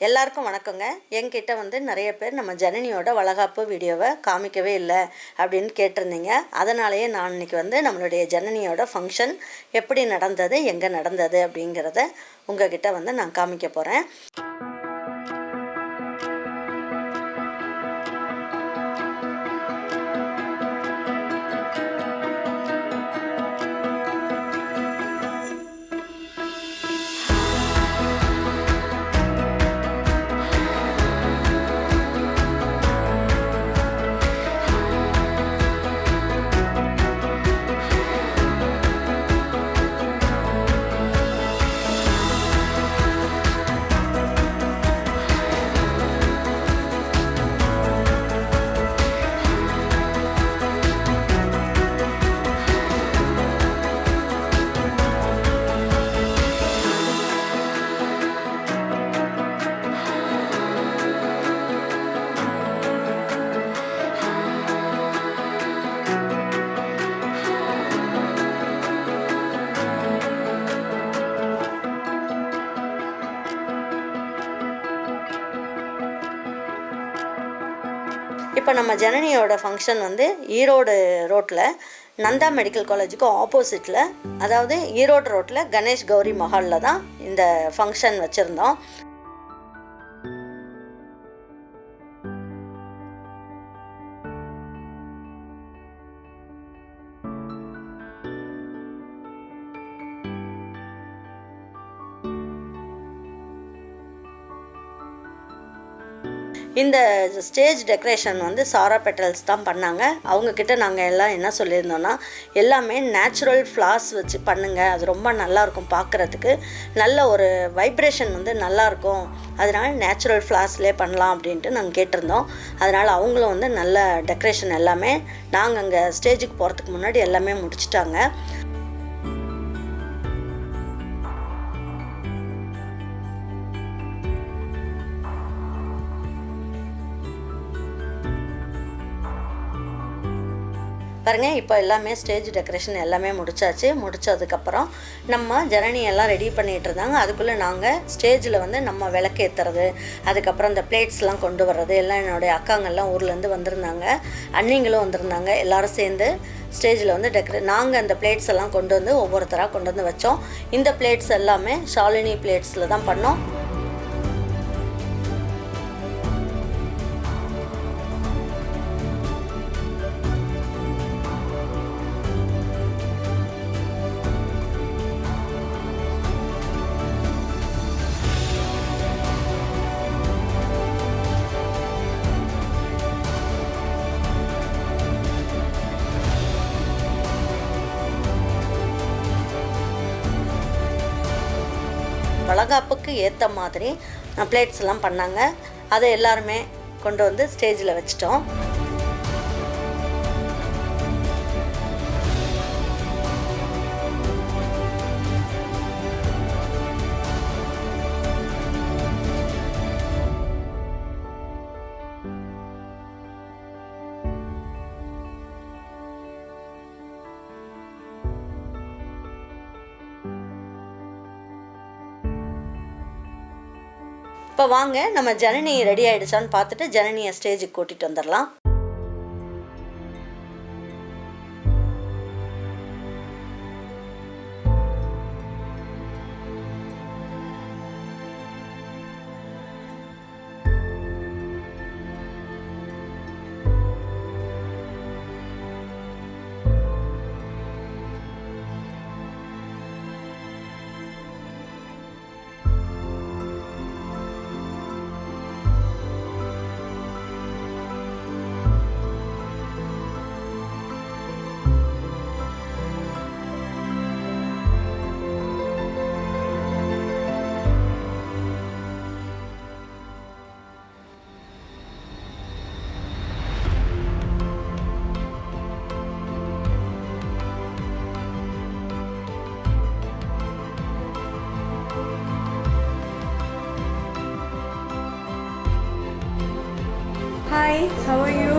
எல்லாருக்கும் வணக்கங்க. என்கிட்ட நிறைய பேர் நம்ம ஜனனியோட வளகாப்பு வீடியோவை காமிக்கவே இல்லை அப்படின்னு கேட்டிருந்தீங்க. அதனாலேயே நான் இன்றைக்கி நம்மளுடைய ஜனனியோட ஃபங்க்ஷன் எப்படி நடந்தது, எங்கே நடந்தது அப்படிங்கிறத உங்ககிட்ட நான் காமிக்க போகிறேன். இப்போ நம்ம ஜனனியோட ஃபங்க்ஷன் ஈரோடு ரோட்டில் நந்தா மெடிக்கல் காலேஜுக்கு ஆப்போசிட்டில், அதாவது ஈரோடு ரோட்டில் கணேஷ் கௌரி மஹாலில் தான் இந்த ஃபங்க்ஷன் வச்சுருந்தோம். இந்த ஸ்டேஜ் டெக்கரேஷன் சாரா பெட்டல்ஸ் தான் பண்ணாங்க. அவங்கக்கிட்ட நாங்கள் எல்லாம் என்ன சொல்லியிருந்தோன்னா, எல்லாமே நேச்சுரல் ஃப்ளார்ஸ் வச்சு பண்ணுங்கள், அது ரொம்ப நல்லாயிருக்கும், பார்க்குறதுக்கு நல்ல ஒரு வைப்ரேஷன் நல்லாயிருக்கும், அதனால் நேச்சுரல் ஃப்ளார்ஸ்லேயே பண்ணலாம் அப்படின்ட்டு நாங்கள் கேட்டிருந்தோம். அதனால் அவங்களும் நல்ல டெக்கரேஷன் எல்லாமே நாங்கள் அங்கே ஸ்டேஜுக்கு போகிறதுக்கு முன்னாடி எல்லாமே முடிச்சிட்டாங்க. பாருங்கள், இப்போ எல்லாமே ஸ்டேஜ் டெக்கரேஷன் எல்லாமே முடித்ததுக்கப்புறம் நம்ம ஜனனி எல்லாம் ரெடி பண்ணிகிட்டு இருந்தாங்க. அதுக்குள்ளே நாங்கள் ஸ்டேஜில் நம்ம விளக்கு ஏற்றுறது, அதுக்கப்புறம் இந்த பிளேட்ஸ்லாம் கொண்டு வர்றது எல்லாம் என்னுடைய அக்காங்கெல்லாம் ஊர்லேருந்து வந்திருந்தாங்க, அண்ணிங்களும் வந்திருந்தாங்க. எல்லோரும் சேர்ந்து ஸ்டேஜில் நாங்கள் அந்த பிளேட்ஸ் எல்லாம் கொண்டு ஒவ்வொருத்தராக கொண்டு வச்சோம். இந்த பிளேட்ஸ் எல்லாமே ஷாலினி பிளேட்ஸில் தான் பண்ணோம். வளகாப்புக்கு ஏற்ற மாதிரி பிளேட்ஸ் எல்லாம் பண்ணாங்க. அதை எல்லாருமே கொண்டு ஸ்டேஜில் வச்சிட்டோம். இப்போ வாங்க நம்ம ஜனனி ரெடி ஆகிடுச்சான்னு பார்த்துட்டு ஜனனியை ஸ்டேஜுக்கு கூட்டிகிட்டு வந்துடலாம். Hi, how are you?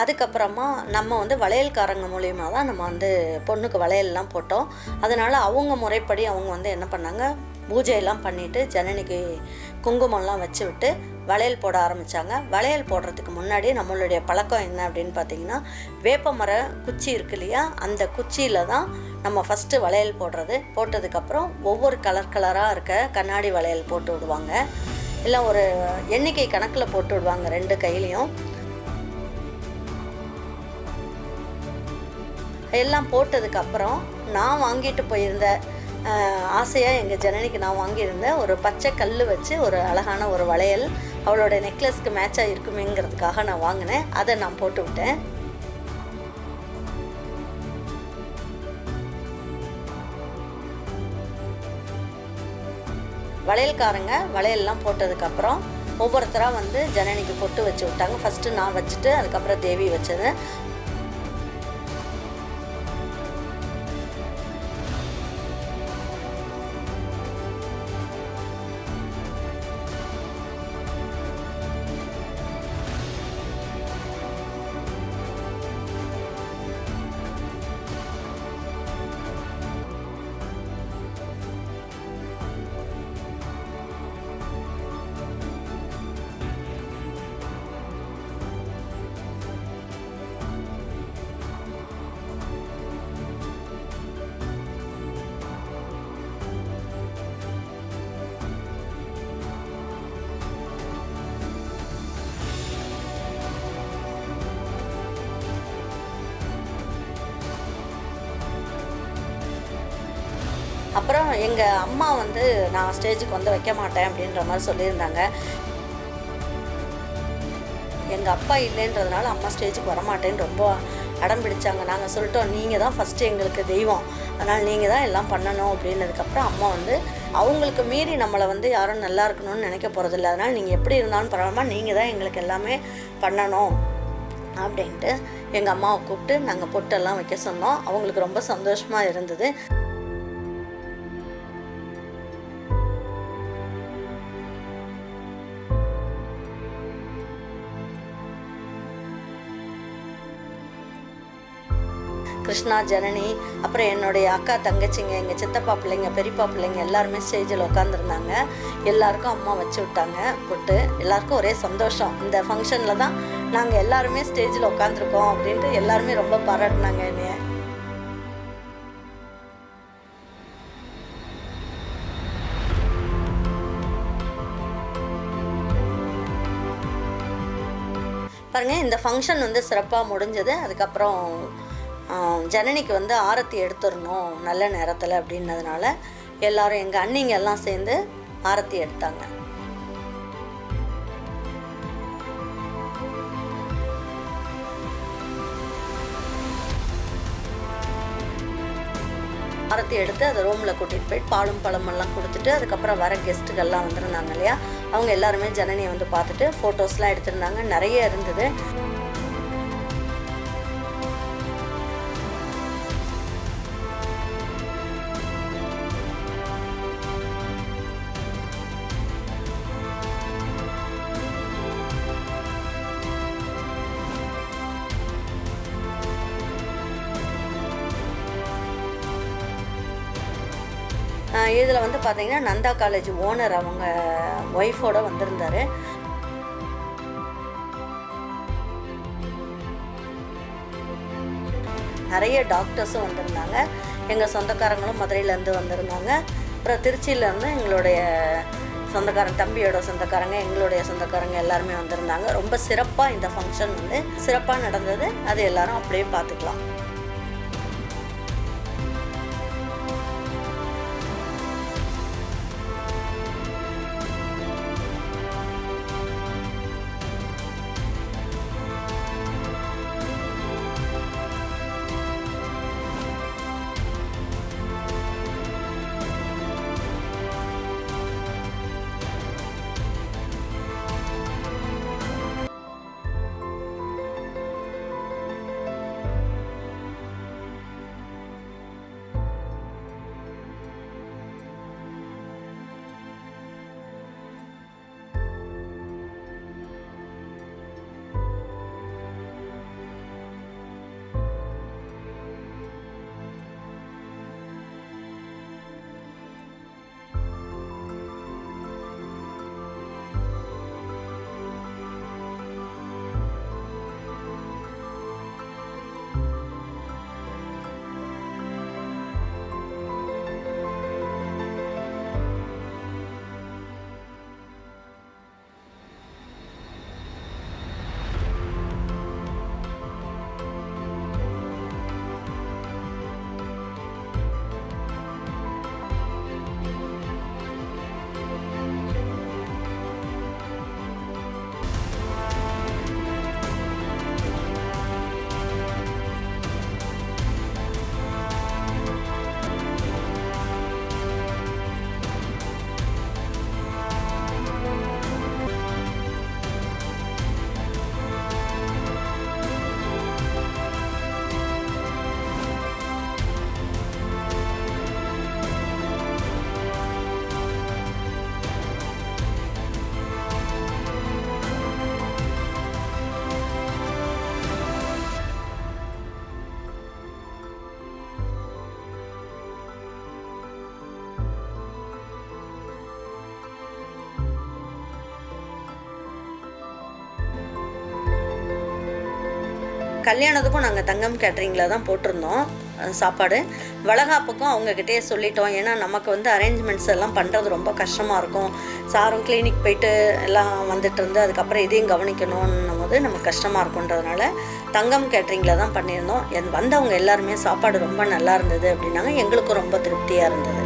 அதுக்கப்புறமா நம்ம வந்து வளையல்காரங்க மூலியமாக தான் நம்ம வந்து பொண்ணுக்கு வளையல்லாம் போட்டோம். அதனால் அவங்க முறைப்படி அவங்க வந்து என்ன பண்ணாங்க, பூஜையெல்லாம் பண்ணிவிட்டு ஜனனிக்கு குங்குமம்லாம் வச்சு விட்டு வளையல் போட ஆரம்பித்தாங்க. வளையல் போடுறதுக்கு முன்னாடி நம்மளுடைய பழக்கம் என்ன அப்படின்னு பார்த்திங்கன்னா, வேப்பமர குச்சி இருக்கு இல்லையா, அந்த குச்சியில் தான் நம்ம ஃபஸ்ட்டு வளையல் போடுறது. போட்டதுக்கப்புறம் ஒவ்வொரு கலராக இருக்க கண்ணாடி வளையல் போட்டு விடுவாங்க. இல்லை ஒரு எண்ணிக்கை கணக்கில் போட்டு விடுவாங்க 2 கையிலையும். எல்லாம் போட்டதுக்கப்புறம் நான் வாங்கிட்டு போயிருந்த ஆசையாக எங்கள் ஜனனிக்கு நான் வாங்கியிருந்த ஒரு பச்சை கல் வச்சு ஒரு அழகான ஒரு வளையல் அவளோட நெக்லஸ்க்கு மேட்சாக இருக்குமேங்கிறதுக்காக நான் வாங்கினேன். அதை நான் போட்டு விட்டேன். வளையல்காரங்க வளையல்லாம் போட்டதுக்கப்புறம் ஒவ்வொருத்தராக வந்து ஜனனிக்கு பொட்டு வச்சு விட்டாங்க. ஃபஸ்ட்டு நான் வச்சுட்டு அதுக்கப்புறம் தேவி வச்சது. அப்புறம் எங்கள் அம்மா வந்து நான் ஸ்டேஜுக்கு வந்து வைக்க மாட்டேன் அப்படின்ற மாதிரி சொல்லியிருந்தாங்க. எங்கள் அப்பா இல்லைன்றதுனால அம்மா ஸ்டேஜுக்கு வரமாட்டேன்னு ரொம்ப அடம் பிடிச்சாங்க. நாங்கள் சொல்லிட்டோம், நீங்கள் தான் ஃபஸ்ட்டு எங்களுக்கு தெய்வம், அதனால் நீங்கள் தான் எல்லாம் பண்ணணும் அப்படின்னதுக்கப்புறம் அம்மா வந்து அவங்களுக்கு மீறி நம்மளை வந்து யாரும் நல்லா இருக்கணும்னு நினைக்க போகிறதில்ல, அதனால் நீங்கள் எப்படி இருந்தாலும் பரவாயில்ல, நீங்கள் தான் எங்களுக்கு எல்லாமே பண்ணணும் அப்படின்ட்டு எங்கள் அம்மாவை கூப்பிட்டு நாங்கள் பொட்டெல்லாம் வைக்க சொன்னோம். அவங்களுக்கு ரொம்ப சந்தோஷமாக இருந்தது. கிருஷ்ணா, ஜனனி, அப்புறம் என்னுடைய அக்கா தங்கச்சிங்க, எங்கள் சித்தப்பா பிள்ளைங்க, பெரியப்பா பிள்ளைங்க எல்லாருமே ஸ்டேஜில் உட்காந்துருந்தாங்க. எல்லாருக்கும் அம்மா வச்சு விட்டாங்க பொட்டு. எல்லாருக்கும் ஒரே சந்தோஷம். இந்த ஃபங்க்ஷனில் தான் நாங்கள் எல்லாருமே ஸ்டேஜில் உட்காந்துருக்கோம் அப்படின்ட்டு எல்லாருமே ரொம்ப பாராட்டினாங்க என்னைய. பாருங்கள், இந்த ஃபங்க்ஷன் வந்து சிறப்பாக முடிஞ்சது. அதுக்கப்புறம் ஜனனிக்கு வந்து ஆரத்தி எடுத்துடணும் நல்ல நேரத்தில் அப்படின்னதுனால எல்லோரும் எங்கள் அண்ணிங்க எல்லாம் சேர்ந்து ஆரத்தி எடுத்தாங்க. ஆரத்தி எடுத்து அதை ரூமில் கூட்டிகிட்டு போய் பாலும் பழமெல்லாம் கொடுத்துட்டு அதுக்கப்புறம் வர கெஸ்ட்டுகள்லாம் வந்துருந்தாங்க இல்லையா, அவங்க எல்லாருமே ஜனனியை வந்து பார்த்துட்டு ஃபோட்டோஸ்லாம் எடுத்திருந்தாங்க. நிறைய இருந்தது. இதில் வந்து பார்த்திங்கன்னா நந்தா காலேஜ் ஓனர் அவங்க ஒய்ஃபோட வந்திருந்தார். நிறைய டாக்டர்ஸும் வந்திருந்தாங்க. எங்கள் சொந்தக்காரங்களும் மதுரையிலேருந்து வந்திருந்தாங்க. அப்புறம் திருச்சியிலேருந்து எங்களுடைய சொந்தக்காரங்க, தம்பியோட சொந்தக்காரங்க, எங்களுடைய சொந்தக்காரங்க எல்லாருமே வந்திருந்தாங்க. ரொம்ப சிறப்பாக இந்த ஃபங்க்ஷன் வந்து சிறப்பாக நடந்தது. அது எல்லாரும் அப்படியே பார்த்துக்கலாம். கல்யாணத்துக்கும் நாங்கள் தங்கம் கேட்ரிங்கில் தான் போட்டிருந்தோம் சாப்பாடு. வளகாப்புக்கும் அவங்கக்கிட்டே சொல்லிட்டோம். ஏன்னா நமக்கு வந்து அரேஞ்ச்மெண்ட்ஸ் எல்லாம் பண்ணுறது ரொம்ப கஷ்டமாக இருக்கும். சாரும் கிளினிக் போயிட்டு எல்லாம் வந்துட்டு இருந்து அதுக்கப்புறம் இதையும் கவனிக்கணும்னும் போது நமக்கு கஷ்டமாக இருக்குன்றதுனால தங்கம் கேட்ரிங்கில் தான் பண்ணியிருந்தோம். வந்தவங்க எல்லாருமே சாப்பாடு ரொம்ப நல்லா இருந்தது அப்படின்னாங்க. எங்களுக்கும் ரொம்ப திருப்தியாக இருந்தது.